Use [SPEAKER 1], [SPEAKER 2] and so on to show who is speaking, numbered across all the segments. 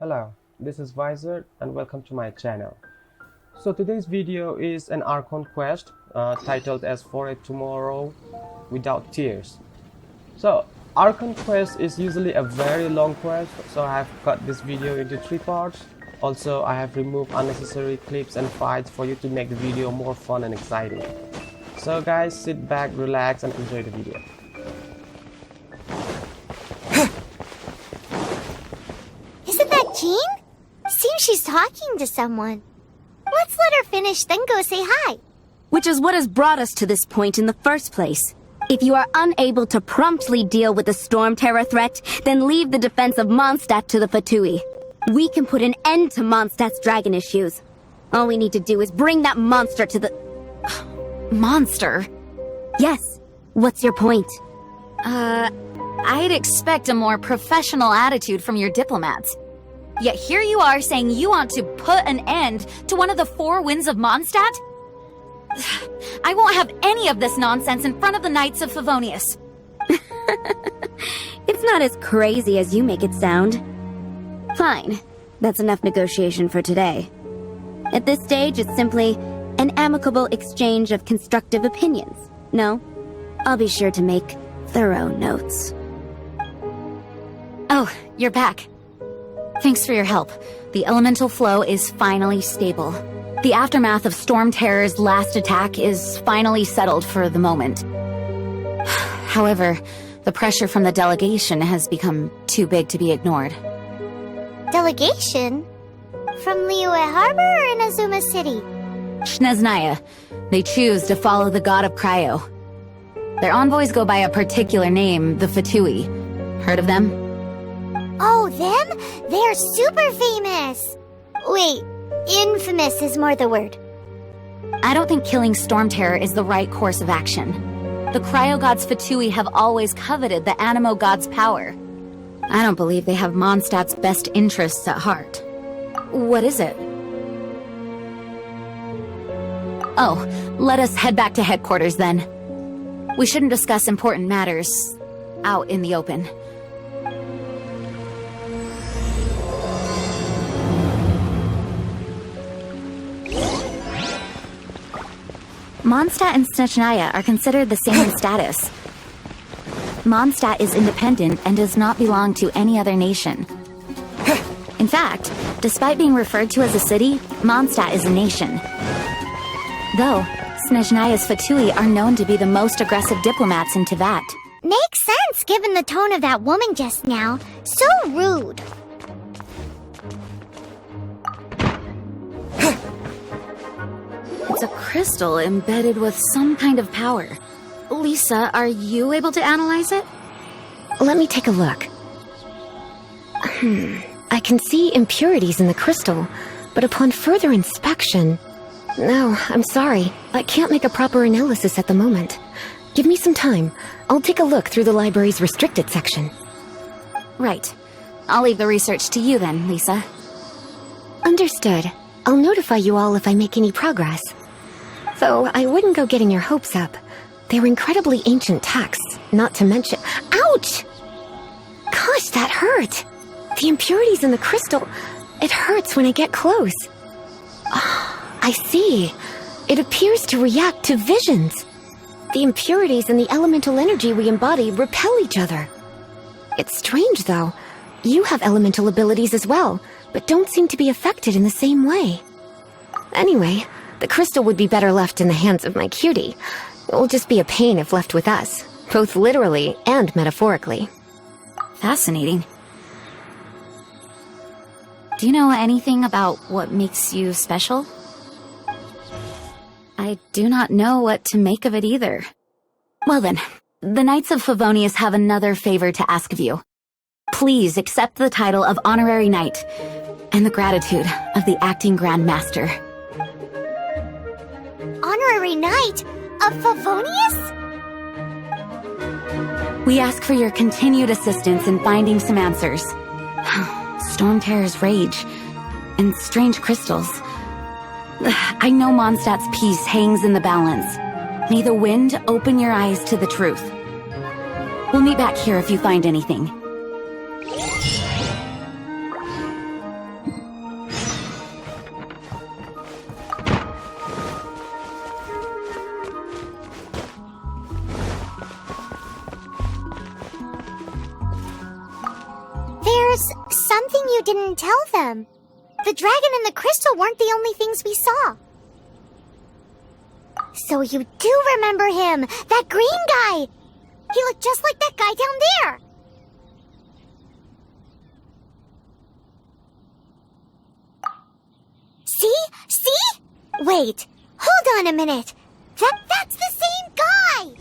[SPEAKER 1] Hello, this is Visor and welcome to my channel. So today's video is an Archon Quest titled as For a Tomorrow Without Tears. So Archon Quest is usually a very long quest, so I have cut this video into 3 parts. Also, I have removed unnecessary clips and fights for you to make the video more fun and exciting. So guys, sit back, relax and enjoy the video.
[SPEAKER 2] Isn't that Jean? Seems she's talking to someone. Let's let her finish, then go say hi.
[SPEAKER 3] Which is what has brought us to this point in the first place. If you are unable to promptly deal with the storm terror threat, then leave the defense of Monstadt to the Fatui. We can put an end to Mondstadt's dragon issues. All we need to do is bring that monster to the...
[SPEAKER 4] Monster?
[SPEAKER 3] Yes. What's your point?
[SPEAKER 4] I'd expect a more professional attitude from your diplomats. Yet here you are saying you want to put an end to one of the 4 winds of Mondstadt? I won't have any of this nonsense in front of the Knights of Favonius.
[SPEAKER 3] It's not as crazy as you make it sound. Fine. That's enough negotiation for today. At this stage, it's simply an amicable exchange of constructive opinions. No? I'll be sure to make thorough notes.
[SPEAKER 4] Oh, you're back. Thanks for your help. The elemental flow is finally stable. The aftermath of Storm Terror's last attack is finally settled for the moment. However, the pressure from the delegation has become too big to be ignored.
[SPEAKER 2] Delegation? From Liyue Harbor or Inazuma City?
[SPEAKER 4] Snezhnaya. They choose to follow the god of Cryo. Their envoys go by a particular name, the Fatui. Heard of them?
[SPEAKER 2] Oh, them? They're super famous! Wait, infamous is more the word.
[SPEAKER 4] I don't think killing Storm Terror is the right course of action. The Cryo God's Fatui have always coveted the Animo God's power. I don't believe they have Mondstadt's best interests at heart. What is it? Oh, let us head back to headquarters then. We shouldn't discuss important matters out in the open. Monstadt and Snezhnaya are considered the same in status. Monstadt is independent and does not belong to any other nation. In fact, despite being referred to as a city, Monstadt is a nation. Though, Snezhnaya's Fatui are known to be the most aggressive diplomats in Teyvat.
[SPEAKER 2] Makes sense given the tone of that woman just now. So rude.
[SPEAKER 4] It's a crystal embedded with some kind of power. Lisa, are you able to analyze it?
[SPEAKER 5] Let me take a look. I can see impurities in the crystal, but upon further inspection... No, I'm sorry. I can't make a proper analysis at the moment. Give me some time. I'll take a look through the library's restricted section.
[SPEAKER 4] Right. I'll leave the research to you then, Lisa.
[SPEAKER 5] Understood. I'll notify you all if I make any progress. Though I wouldn't go getting your hopes up. They're incredibly ancient texts, not to mention... Ouch! Gosh, that hurt! The impurities in the crystal... It hurts when I get close. I see. It appears to react to visions. The impurities and the elemental energy we embody repel each other. It's strange, though. You have elemental abilities as well, but don't seem to be affected in the same way. Anyway, the crystal would be better left in the hands of my cutie. It will just be a pain if left with us, both literally and metaphorically.
[SPEAKER 4] Fascinating. Do you know anything about what makes you special? I do not know what to make of it either. Well then, the Knights of Favonius have another favor to ask of you. Please accept the title of Honorary Knight, and the gratitude of the Acting Grand Master.
[SPEAKER 2] Honorary Knight of Favonius?
[SPEAKER 4] We ask for your continued assistance in finding some answers. Storm Terror's rage, and strange crystals. I know Mondstadt's peace hangs in the balance. May the wind open your eyes to the truth. We'll meet back here if you find anything.
[SPEAKER 2] There's something you didn't tell them. The dragon and the crystal weren't the only things we saw. So you do remember him, that green guy! He looked just like that guy down there! See? See? Wait, hold on a minute. That's the same guy!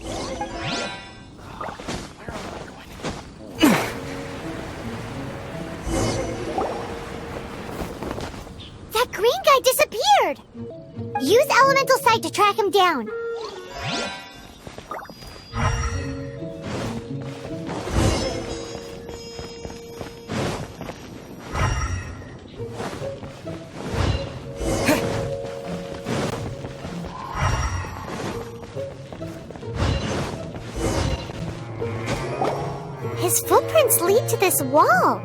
[SPEAKER 2] That green guy disappeared! Use Elemental Sight to track him down. His footprints lead to this wall.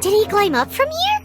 [SPEAKER 2] Did he climb up from here?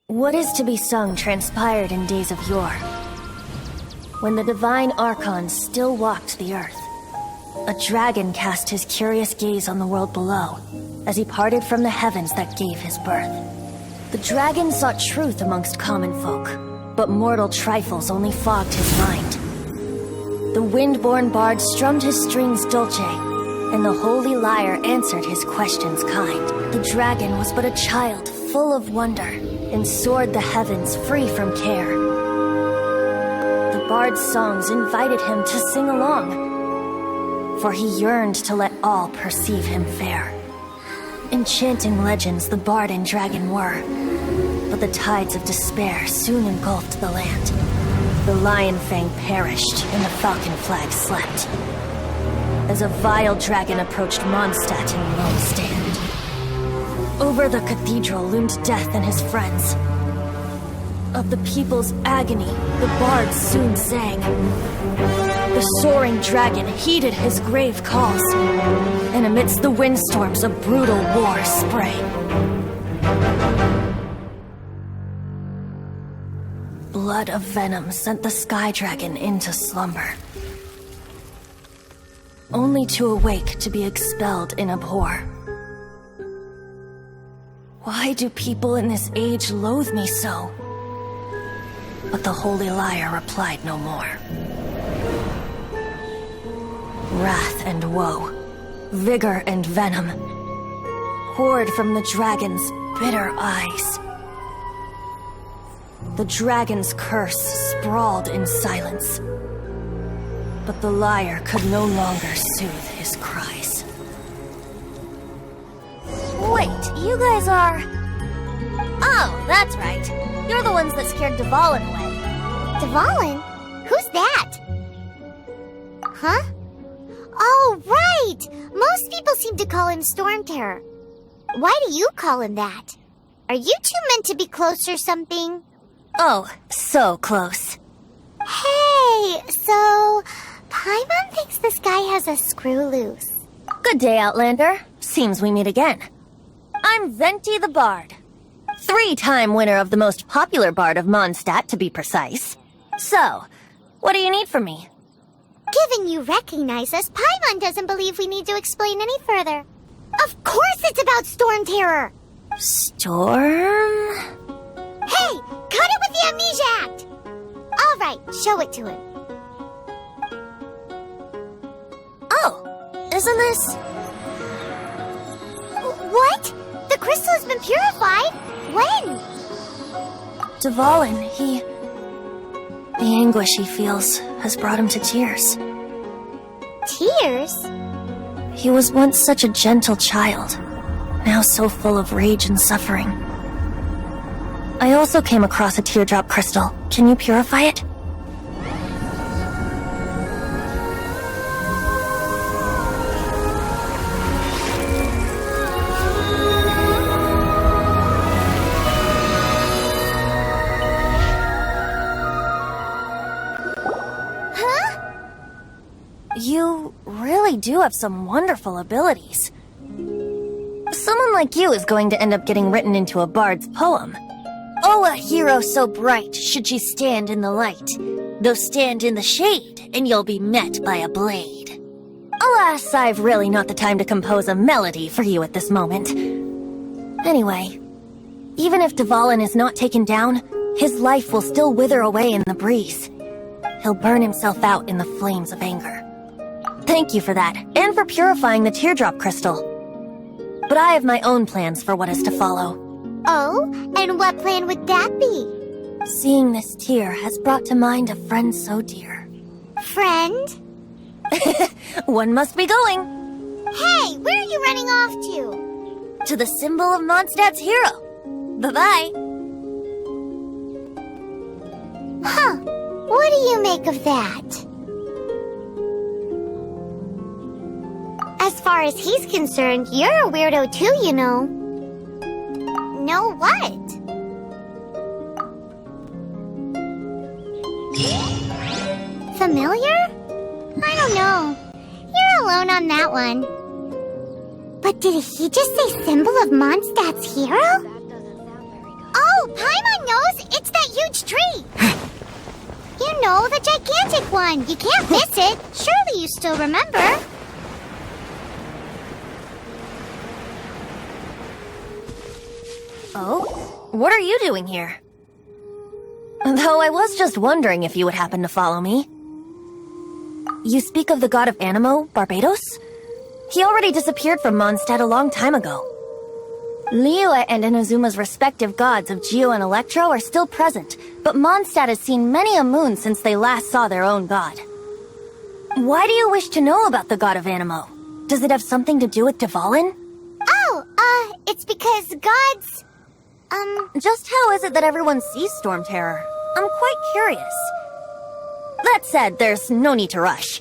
[SPEAKER 6] What is to be sung transpired in days of yore, when the divine Archons still walked the earth. A dragon cast his curious gaze on the world below, as he parted from the heavens that gave his birth. The dragon sought truth amongst common folk, but mortal trifles only fogged his mind. The wind-born bard strummed his strings dulce, and the holy lyre answered his questions kind. The dragon was but a child full of wonder, and soared the heavens free from care. The bard's songs invited him to sing along, for he yearned to let all perceive him fair. Enchanting legends the bard and dragon were, but the tides of despair soon engulfed the land. The lion fang perished, and the falcon flag slept, as a vile dragon approached Monstadt in lone stand. Over the cathedral loomed death and his friends. Of the people's agony, the bard soon sang. The soaring dragon heeded his grave calls, and amidst the windstorms a brutal war sprang. Blood of venom sent the sky dragon into slumber, only to awake to be expelled in abhor. Why do people in this age loathe me so? But the holy lyre replied no more. Wrath and woe, vigor and venom, poured from the dragon's bitter eyes. The dragon's curse sprawled in silence, but the lyre could no longer soothe his cries.
[SPEAKER 2] Wait, you guys are... Oh, that's right. You're the ones that scared Dvalin away. Dvalin? Who's that? Huh? Oh, right! Most people seem to call him Storm Terror. Why do you call him that? Are you two meant to be close or something?
[SPEAKER 6] Oh, so close.
[SPEAKER 2] Hey, so... Paimon thinks this guy has a screw loose.
[SPEAKER 6] Good day, Outlander. Seems we meet again. I'm Venti the Bard. 3-time winner of the most popular bard of Monstadt, to be precise. So, what do you need from me?
[SPEAKER 2] Given you recognize us, Paimon doesn't believe we need to explain any further. Of course it's about Storm Terror!
[SPEAKER 6] Storm?
[SPEAKER 2] Hey! Cut it with the Amnesia Act! Alright, show it to him.
[SPEAKER 6] Oh, isn't this...
[SPEAKER 2] What? The crystal has been purified? When?
[SPEAKER 6] Dvalin, the anguish he feels has brought him to tears.
[SPEAKER 2] Tears?
[SPEAKER 6] He was once such a gentle child, now so full of rage and suffering. I also came across a teardrop crystal. Can you purify it? You really do have some wonderful abilities. Someone like you is going to end up getting written into a bard's poem.
[SPEAKER 2] Oh, a hero so bright, should she stand in the light. Though stand in the shade, and you'll be met by a blade.
[SPEAKER 6] Alas, I've really not the time to compose a melody for you at this moment. Anyway, even if Dvalin is not taken down, his life will still wither away in the breeze. He'll burn himself out in the flames of anger. Thank you for that, and for purifying the teardrop crystal. But I have my own plans for what is to follow.
[SPEAKER 2] Oh, and what plan would that be?
[SPEAKER 6] Seeing this tear has brought to mind a friend so dear.
[SPEAKER 2] Friend?
[SPEAKER 6] One must be going.
[SPEAKER 2] Hey, where are you running off to?
[SPEAKER 6] To the symbol of Mondstadt's hero. Bye-bye.
[SPEAKER 2] Huh. What do you make of that? As far as he's concerned, you're a weirdo too, you know. Know what? Familiar? I don't know. You're alone on that one. But did he just say symbol of Mondstadt's hero? Oh, Paimon knows! It's that huge tree! You know, the gigantic one! You can't miss it! Surely you still remember!
[SPEAKER 6] Oh? What are you doing here? Though I was just wondering if you would happen to follow me. You speak of the god of Animo, Barbados? He already disappeared from Monstadt a long time ago. Liyue and Inazuma's respective gods of Geo and Electro are still present, but Monstadt has seen many a moon since they last saw their own god. Why do you wish to know about the god of Animo? Does it have something to do with Dvalin?
[SPEAKER 2] Oh, it's because gods...
[SPEAKER 6] Just how is it that everyone sees Storm Terror? I'm quite curious. That said, there's no need to rush.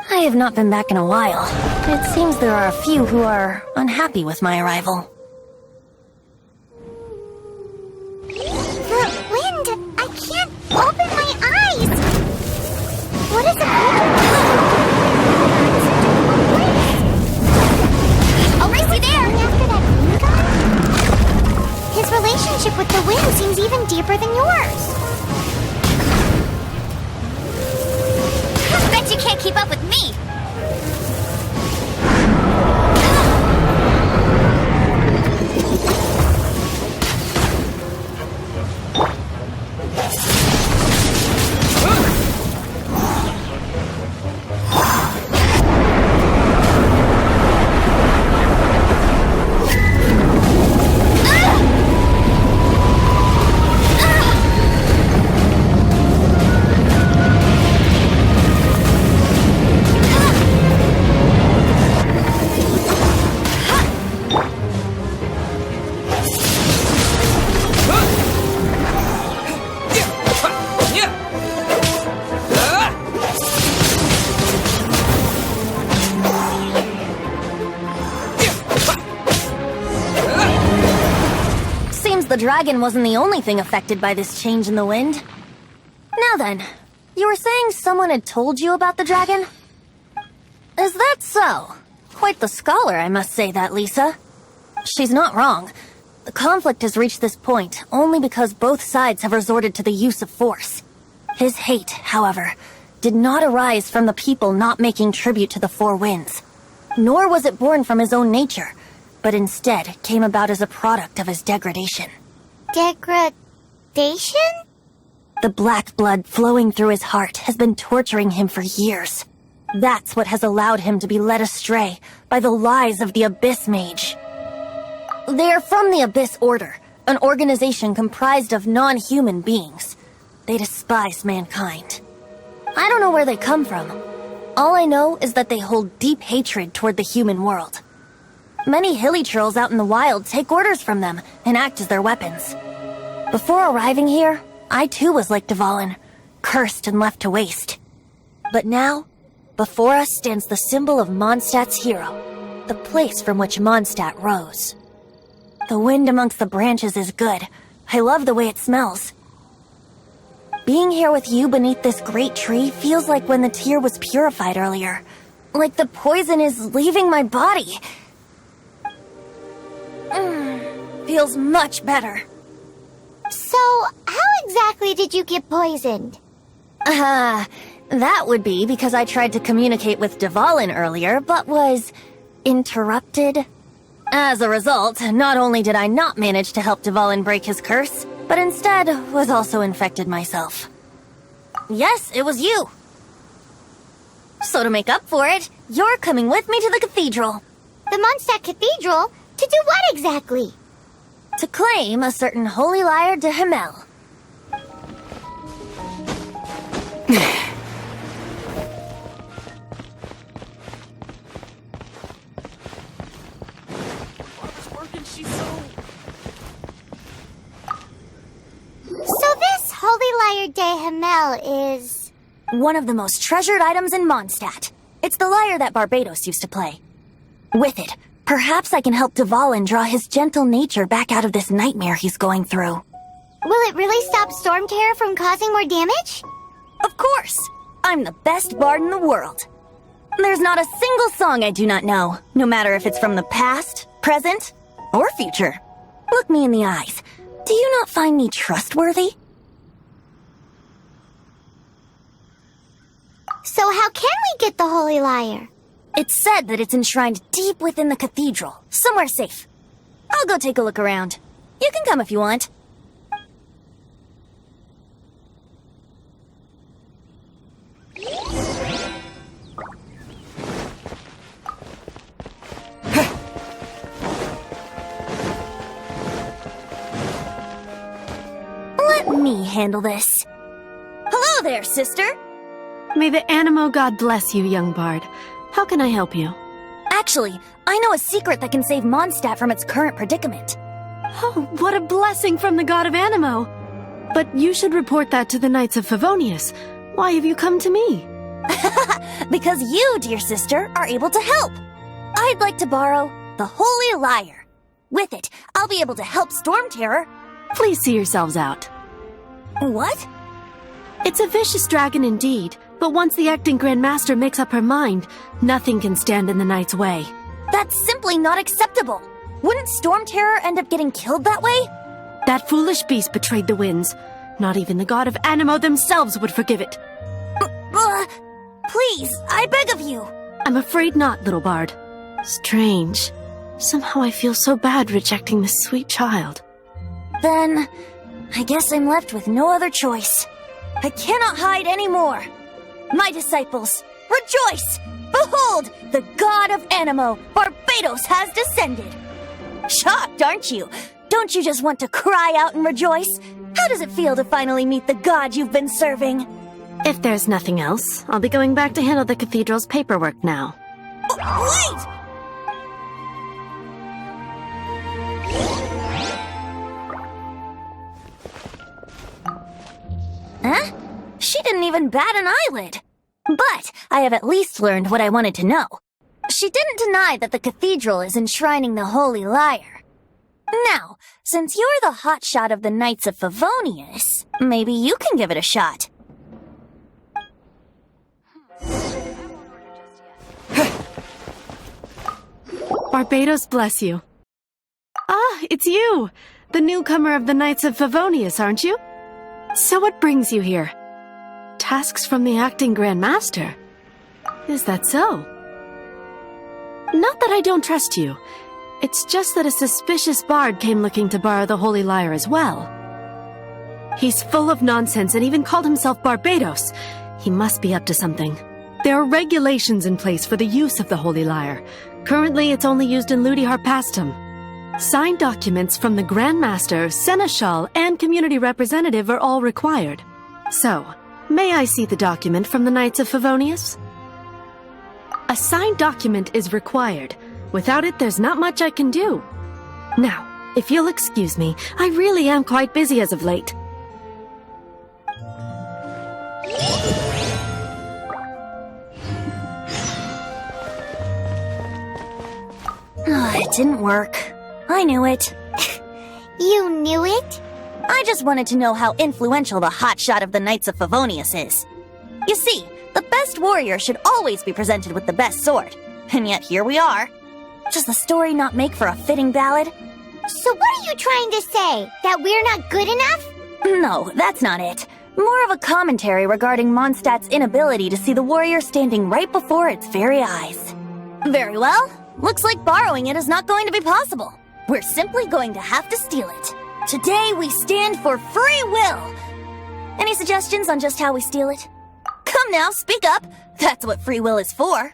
[SPEAKER 6] I have not been back in a while. It seems there are a few who are unhappy with my arrival.
[SPEAKER 2] The wind! I can't open my eyes! What is it? I'll race you there! After that wind god? His relationship with the wind seems even deeper than yours. Bet you can't keep up with me!
[SPEAKER 6] The dragon wasn't the only thing affected by this change in the wind. Now then, you were saying someone had told you about the dragon? Is that so? Quite the scholar, I must say that, Lisa. She's not wrong. The conflict has reached this point only because both sides have resorted to the use of force. His hate, however, did not arise from the people not making tribute to the Four Winds. Nor was it born from his own nature, but instead came about as a product of his degradation.
[SPEAKER 2] Degradation?
[SPEAKER 6] The black blood flowing through his heart has been torturing him for years. That's what has allowed him to be led astray by the lies of the Abyss Mage. They are from the Abyss Order, an organization comprised of non-human beings. They despise mankind. I don't know where they come from. All I know is that they hold deep hatred toward the human world. Many hilly trolls out in the wild take orders from them and act as their weapons. Before arriving here, I too was like Dvalin, cursed and left to waste. But now, before us stands the symbol of Mondstadt's hero, the place from which Monstadt rose. The wind amongst the branches is good. I love the way it smells. Being here with you beneath this great tree feels like when the tear was purified earlier. Like the poison is leaving my body. Feels much better.
[SPEAKER 2] So, how exactly did you get poisoned?
[SPEAKER 6] That would be because I tried to communicate with Dvalin earlier, but was interrupted. As a result, not only did I not manage to help Dvalin break his curse, but instead was also infected myself. Yes, it was you. So to make up for it, you're coming with me to the cathedral.
[SPEAKER 2] The Monstadt Cathedral? To do what exactly?
[SPEAKER 6] To claim a certain holy lyre de Himmel.
[SPEAKER 2] So this holy lyre de Himmel is...
[SPEAKER 6] one of the most treasured items in Mondstadt. It's the lyre that Barbados used to play. With it, perhaps I can help Dvalin draw his gentle nature back out of this nightmare he's going through.
[SPEAKER 2] Will it really stop Storm Terror from causing more damage?
[SPEAKER 6] Of course! I'm the best bard in the world. There's not a single song I do not know, no matter if it's from the past, present, or future. Look me in the eyes. Do you not find me trustworthy?
[SPEAKER 2] So how can we get the holy lyre?
[SPEAKER 6] It's said that it's enshrined deep within the cathedral, somewhere safe. I'll go take a look around. You can come if you want. Let me handle this. Hello there, sister!
[SPEAKER 7] May the Animo god bless you, young bard. How can I help you?
[SPEAKER 6] Actually, I know a secret that can save Mondstadt from its current predicament.
[SPEAKER 7] Oh, what a blessing from the god of Animo! But you should report that to the Knights of Favonius. Why have you come to me?
[SPEAKER 6] Because you, dear sister, are able to help. I'd like to borrow the holy lyre. With it, I'll be able to help Storm Terror.
[SPEAKER 7] Please see yourselves out.
[SPEAKER 6] What?
[SPEAKER 7] It's a vicious dragon indeed, but once the acting Grand Master makes up her mind, nothing can stand in the Knight's way.
[SPEAKER 6] That's simply not acceptable. Wouldn't Storm Terror end up getting killed that way?
[SPEAKER 7] That foolish beast betrayed the winds. Not even the god of Animo themselves would forgive it.
[SPEAKER 6] Please, I beg of you.
[SPEAKER 7] I'm afraid not, little bard. Strange. Somehow I feel so bad rejecting this sweet child.
[SPEAKER 6] Then, I guess I'm left with no other choice. I cannot hide anymore. My disciples, rejoice! Behold, the god of Animo, Barbados, has descended. Shocked, aren't you? Don't you just want to cry out and rejoice? How does it feel to finally meet the god you've been serving?
[SPEAKER 7] If there's nothing else, I'll be going back to handle the cathedral's paperwork now.
[SPEAKER 6] Wait! Huh? She didn't even bat an eyelid. But I have at least learned what I wanted to know. She didn't deny that the cathedral is enshrining the holy lyre. Now, since you're the hotshot of the Knights of Favonius, maybe you can give it a shot.
[SPEAKER 7] Barbados bless you. Ah, it's you! The newcomer of the Knights of Favonius, aren't you? So what brings you here? Tasks from the acting Grand Master? Is that so? Not that I don't trust you. It's just that a suspicious bard came looking to borrow the holy lyre as well. He's full of nonsense and even called himself Barbados. He must be up to something. There are regulations in place for the use of the holy lyre. Currently, it's only used in Ludi Harpastum. Signed documents from the Grand Master, Seneschal, and community representative are all required. So, May I see the document from the Knights of Favonius? A signed document is required. Without it, there's not much I can do. Now, if you'll excuse me, I really am quite busy as of late.
[SPEAKER 6] It didn't work. I knew it.
[SPEAKER 2] You knew it?
[SPEAKER 6] I just wanted to know how influential the hotshot of the Knights of Favonius is. You see, the best warrior should always be presented with the best sword. And yet here we are. Does the story not make for a fitting ballad?
[SPEAKER 2] So what are you trying to say? That we're not good enough?
[SPEAKER 6] No, that's not it. More of a commentary regarding Mondstadt's inability to see the warrior standing right before its very eyes. Very well. Looks like borrowing it is not going to be possible. We're simply going to have to steal it. Today we stand for free will. Any suggestions on just how we steal it? Come now, speak up. That's what free will is for.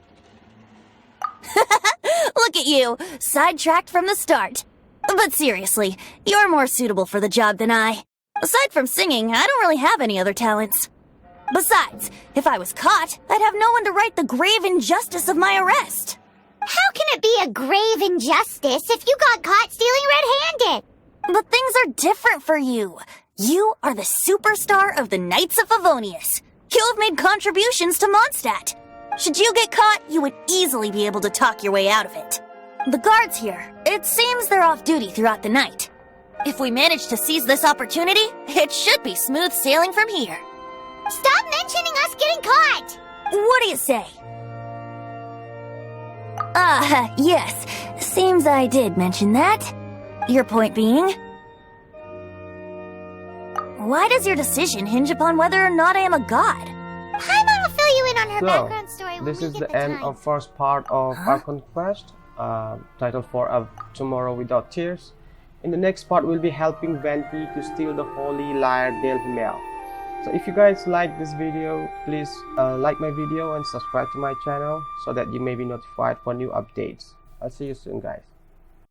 [SPEAKER 6] Look at you, sidetracked from the start. But seriously, you're more suitable for the job than I. Aside from singing, I don't really have any other talents. Besides, if I was caught, I'd have no one to right the grave injustice of my arrest.
[SPEAKER 2] How can it be a grave injustice if you got caught stealing red-handed?
[SPEAKER 6] But things are different for you. You are the superstar of the Knights of Favonius. You have made contributions to Monstadt. Should you get caught, you would easily be able to talk your way out of it. The guards here, it seems they're off duty throughout the night. If we manage to seize this opportunity, it should be smooth sailing from here.
[SPEAKER 2] Stop mentioning us getting caught!
[SPEAKER 6] What do you say? Yes. Seems I did mention that. Your point being? Why does your decision hinge upon whether or not I am a god?
[SPEAKER 2] Paimon will fill you in on her background story when
[SPEAKER 1] this
[SPEAKER 2] we
[SPEAKER 1] is
[SPEAKER 2] get
[SPEAKER 1] the end
[SPEAKER 2] time.
[SPEAKER 1] of first part of Archon Quest, titled For a Tomorrow Without Tears. In the next part, we'll be helping Venti to steal the Holy Lyre Delphi Mail. So if you guys like this video, please like my video and subscribe to my channel so that you may be notified for new updates. I'll see you soon, guys.